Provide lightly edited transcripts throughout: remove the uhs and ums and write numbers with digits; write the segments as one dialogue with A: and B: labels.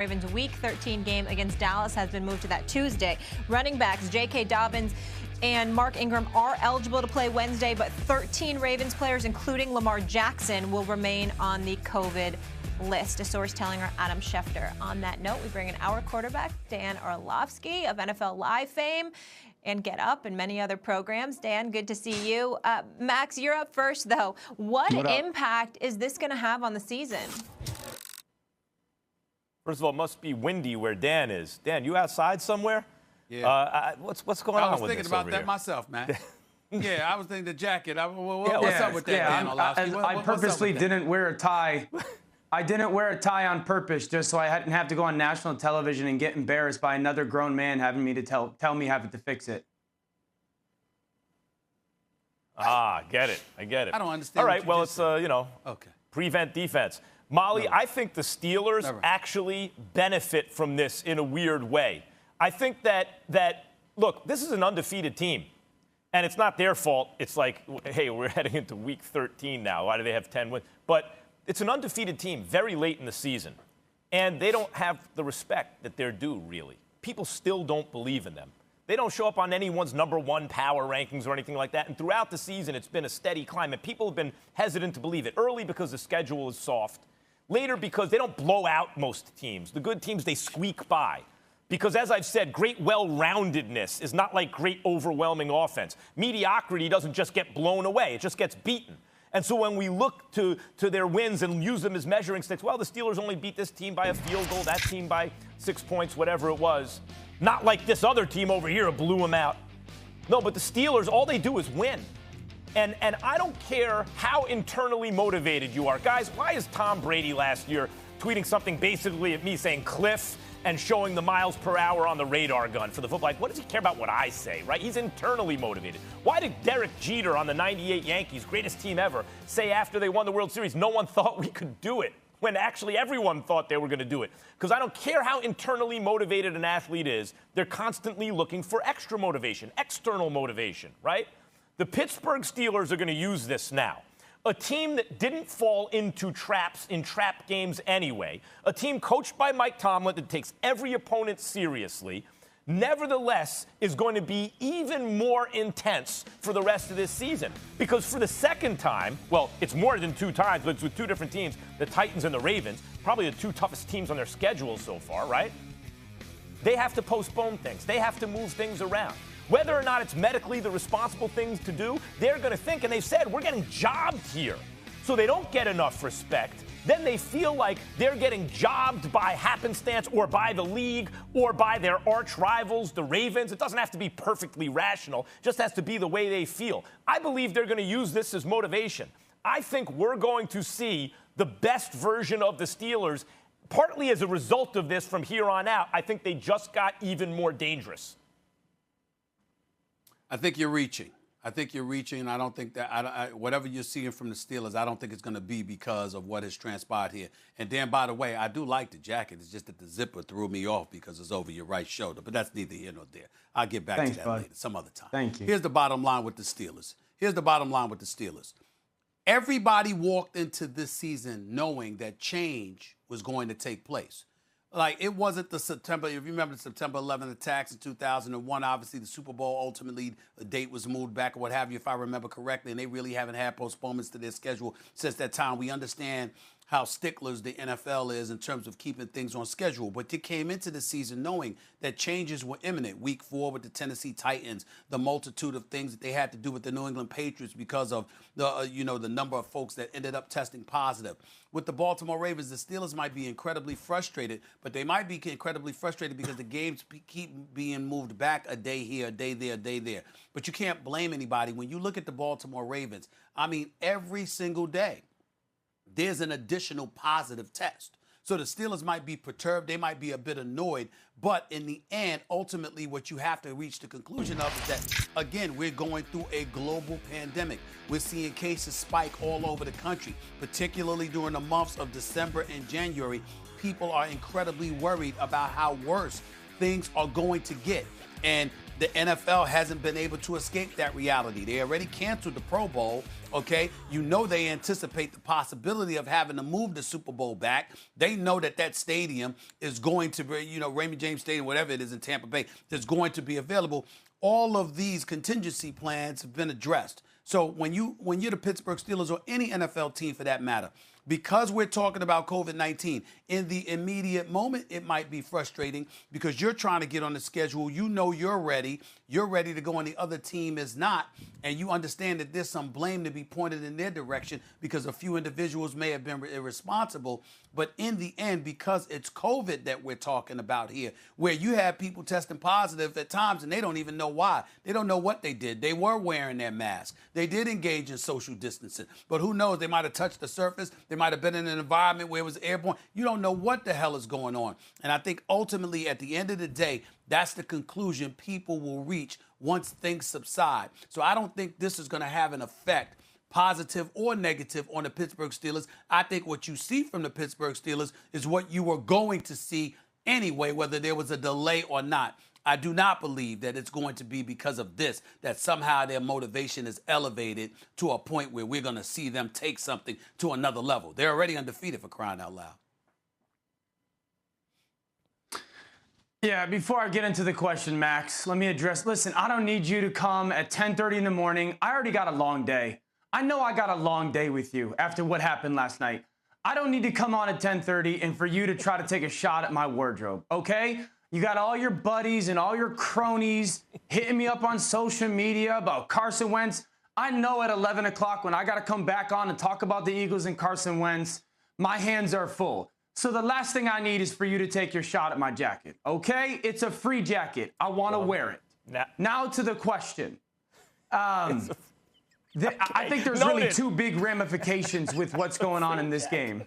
A: Ravens Week 13 game against Dallas has been moved to that Tuesday. Running backs J.K. Dobbins and Mark Ingram are eligible to play Wednesday, but 13 Ravens players, including Lamar Jackson, will remain on the COVID list, a source telling our Adam Schefter. On that note, we bring in our quarterback, Dan Orlovsky of NFL Live fame and Get Up and many other programs. Dan, good to see you. Max, you're up first, though. What impact is this going to have on the season?
B: First of all, it must be windy where Dan is. Dan, you outside somewhere?
C: Yeah.
B: What's going on with this?
C: I was thinking about that myself, man. Yeah, I was thinking the jacket. What's up with that, Dan Orlovsky?
D: I purposely didn't wear a tie. I didn't wear a tie on purpose just so I didn't have to go on national television and get embarrassed by another grown man having me to tell me having to fix it.
B: Get it. I get it.
C: I don't understand.
B: All right, well, it's, prevent defense. Molly, I think the Steelers actually benefit from this in a weird way. I think that look, this is an undefeated team, and it's not their fault. It's like, hey, we're heading into Week 13 now. Why do they have 10 wins? But it's an undefeated team very late in the season, and they don't have the respect that they're due, really. People still don't believe in them. They don't show up on anyone's #1 power rankings or anything like that, and throughout the season, it's been a steady climb, and people have been hesitant to believe it. Early because the schedule is soft. Later, because they don't blow out most teams. The good teams, they squeak by. Because, as I've said, great well-roundedness is not like great overwhelming offense. Mediocrity doesn't just get blown away. It just gets beaten. And so when we look to their wins and use them as measuring sticks, well, the Steelers only beat this team by a field goal, that team by 6 points, whatever it was. Not like this other team over here blew them out. No, but the Steelers, all they do is win. And I don't care how internally motivated you are. Guys, why is Tom Brady last year tweeting something basically at me saying Cliff and showing the miles per hour on the radar gun for the football? Like, what does he care about what I say, right? He's internally motivated. Why did Derek Jeter on the 98 Yankees, greatest team ever, say after they won the World Series, no one thought we could do it, when actually everyone thought they were going to do it? Because I don't care how internally motivated an athlete is, they're constantly looking for extra motivation, external motivation, right? The Pittsburgh Steelers are going to use this now. A team that didn't fall into traps in trap games anyway, a team coached by Mike Tomlin that takes every opponent seriously, nevertheless is going to be even more intense for the rest of this season. Because for the second time, well, it's more than 2 times, but it's with 2 different teams, the Titans and the Ravens, probably the 2 toughest teams on their schedule so far, right? They have to postpone things. They have to move things around. Whether or not it's medically the responsible things to do, they're going to think, and they've said, we're getting jobbed here. So they don't get enough respect. Then they feel like they're getting jobbed by happenstance or by the league or by their arch rivals, the Ravens. It doesn't have to be perfectly rational. It just has to be the way they feel. I believe they're going to use this as motivation. I think we're going to see the best version of the Steelers, partly as a result of this from here on out. I think they just got even more dangerous.
C: I think you're reaching. I don't think that whatever you're seeing from the Steelers, I don't think it's going to be because of what has transpired here. And Dan, by the way, I do like the jacket. It's just that the zipper threw me off because it's over your right shoulder. But that's neither here nor there. I'll get back to that later, some other time.
D: Thank you.
C: Here's the bottom line with the Steelers. Everybody walked into this season knowing that change was going to take place. Like, it wasn't the September, if you remember the September 11th attacks in 2001, obviously the Super Bowl, ultimately the date was moved back or what have you, if I remember correctly, and they really haven't had postponements to their schedule since that time. We understand how sticklers the NFL is in terms of keeping things on schedule. But they came into the season knowing that changes were imminent. Week 4 with the Tennessee Titans, the multitude of things that they had to do with the New England Patriots because of the number of folks that ended up testing positive. With the Baltimore Ravens, the Steelers might be incredibly frustrated, but they might be incredibly frustrated because the games keep being moved back a day here, a day there, a day there. But you can't blame anybody. When you look at the Baltimore Ravens, I mean, every single day, there's an additional positive test. So the Steelers might be perturbed. They might be a bit annoyed. But in the end, ultimately, what you have to reach the conclusion of is that, again, we're going through a global pandemic. We're seeing cases spike all over the country, particularly during the months of December and January. People are incredibly worried about how worse things are going to get. And the NFL hasn't been able to escape that reality. They already canceled the Pro Bowl okay? You know they anticipate the possibility of having to move the Super Bowl back. They know that that stadium is going to be, Raymond James Stadium, whatever it is in Tampa Bay, is going to be available. All of these contingency plans have been addressed. So when you're the Pittsburgh Steelers or any NFL team for that matter, because we're talking about COVID-19, in the immediate moment, it might be frustrating because you're trying to get on the schedule. You know you're ready. You're ready to go, and the other team is not. And you understand that there's some blame to be pointed in their direction because a few individuals may have been irresponsible. But in the end, because it's COVID that we're talking about here, where you have people testing positive at times and they don't even know why. They don't know what they did. They were wearing their mask. They did engage in social distancing. But who knows? They might have touched the surface. They might have been in an environment where it was airborne. You don't know what the hell is going on. And I think ultimately, at the end of the day, that's the conclusion people will reach once things subside. So I don't think this is going to have an effect, positive or negative, on the Pittsburgh Steelers. I think what you see from the Pittsburgh Steelers is what you were going to see anyway, whether there was a delay or not. I do not believe that it's going to be because of this, that somehow their motivation is elevated to a point where we're going to see them take something to another level. They're already undefeated, for crying out loud.
D: Yeah, before I get into the question, Max, let me address, listen, I don't need you to come at 10:30 in the morning. I already got a long day. I know I got a long day with you after what happened last night. I don't need to come on at 10:30 and for you to try to take a shot at my wardrobe, okay? You got all your buddies and all your cronies hitting me up on social media about Carson Wentz. I know at 11 o'clock when I got to come back on and talk about the Eagles and Carson Wentz, my hands are full. So the last thing I need is for you to take your shot at my jacket, okay? It's a free jacket. I want to wear it. Now to the question. I think there's really two big ramifications with what's going on in this game.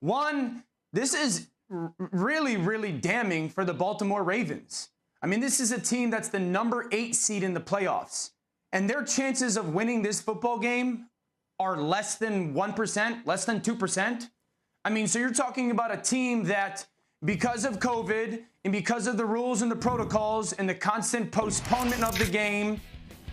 D: One, this is really, really damning for the Baltimore Ravens. I mean, this is a team that's the number 8 seed in the playoffs, and their chances of winning this football game are less than 1%, less than 2%. I mean, so you're talking about a team that, because of COVID and because of the rules and the protocols and the constant postponement of the game,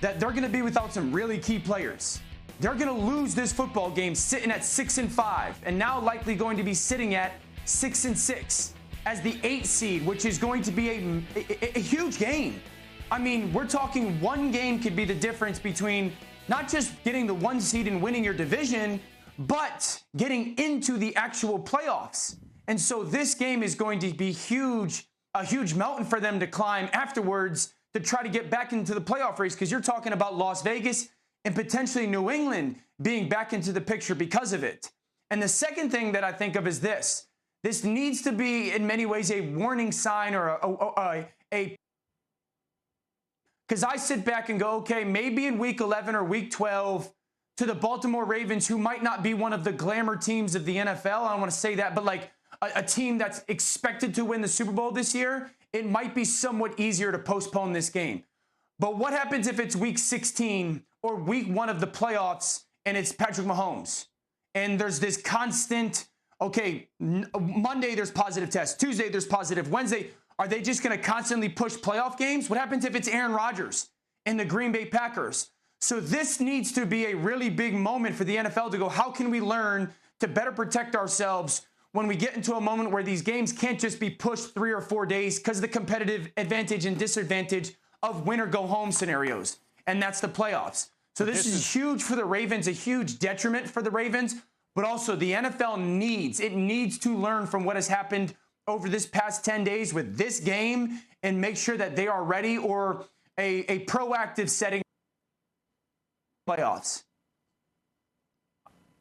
D: that they're going to be without some really key players. They're going to lose this football game sitting at 6-5, and now likely going to be sitting at 6-6 as the 8th seed, which is going to be a huge game. I mean, we're talking one game could be the difference between not just getting the 1 seed and winning your division, but getting into the actual playoffs. And so this game is going to be huge, a huge mountain for them to climb afterwards to try to get back into the playoff race, because you're talking about Las Vegas and potentially New England being back into the picture because of it. And the second thing that I think of is this. This needs to be, in many ways, a warning sign or because I sit back and go, okay, maybe in week 11 or week 12, to the Baltimore Ravens, who might not be one of the glamour teams of the NFL, I don't want to say that, but like a team that's expected to win the Super Bowl this year, it might be somewhat easier to postpone this game. But what happens if it's week 16 or week 1 of the playoffs and it's Patrick Mahomes? And there's this constant, okay, Monday there's positive tests, Tuesday there's positive, Wednesday. Are they just going to constantly push playoff games? What happens if it's Aaron Rodgers and the Green Bay Packers? So this needs to be a really big moment for the NFL to go, how can we learn to better protect ourselves when we get into a moment where these games can't just be pushed 3 or 4 days because of the competitive advantage and disadvantage of win or go home scenarios. And that's the playoffs. So this is huge for the Ravens, a huge detriment for the Ravens, but also the NFL needs to learn from what has happened over this past 10 days with this game and make sure that they are ready, or a proactive setting playoffs.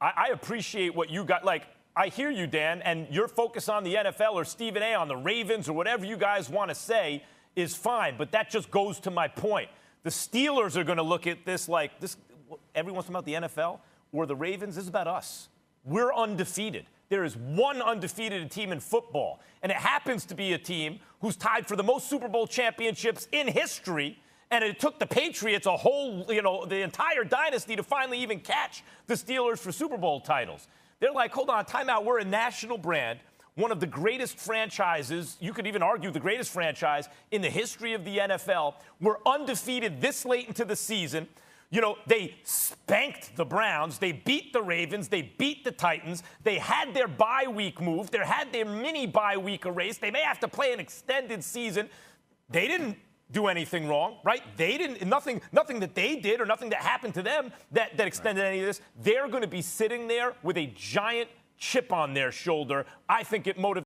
B: I appreciate what you got. Like, I hear you, Dan, and your focus on the NFL or Stephen A. on the Ravens or whatever you guys want to say is fine, but that just goes to my point. The Steelers are going to look at this like this. Everyone's talking about the NFL or the Ravens. This is about us. We're undefeated. There is one undefeated team in football, and it happens to be a team who's tied for the most Super Bowl championships in history, and it took the Patriots a whole, the entire dynasty to finally even catch the Steelers for Super Bowl titles. They're like, hold on, time out. We're a national brand, one of the greatest franchises, you could even argue the greatest franchise in the history of the NFL. We're undefeated this late into the season. You know, they spanked the Browns. They beat the Ravens. They beat the Titans. They had their bye week moved. They had their mini bye week erased. They may have to play an extended season. They didn't do anything wrong, right? They didn't, nothing that they did or nothing that happened to them that extended any of this. They're going to be sitting there with a giant chip on their shoulder. I think it motivates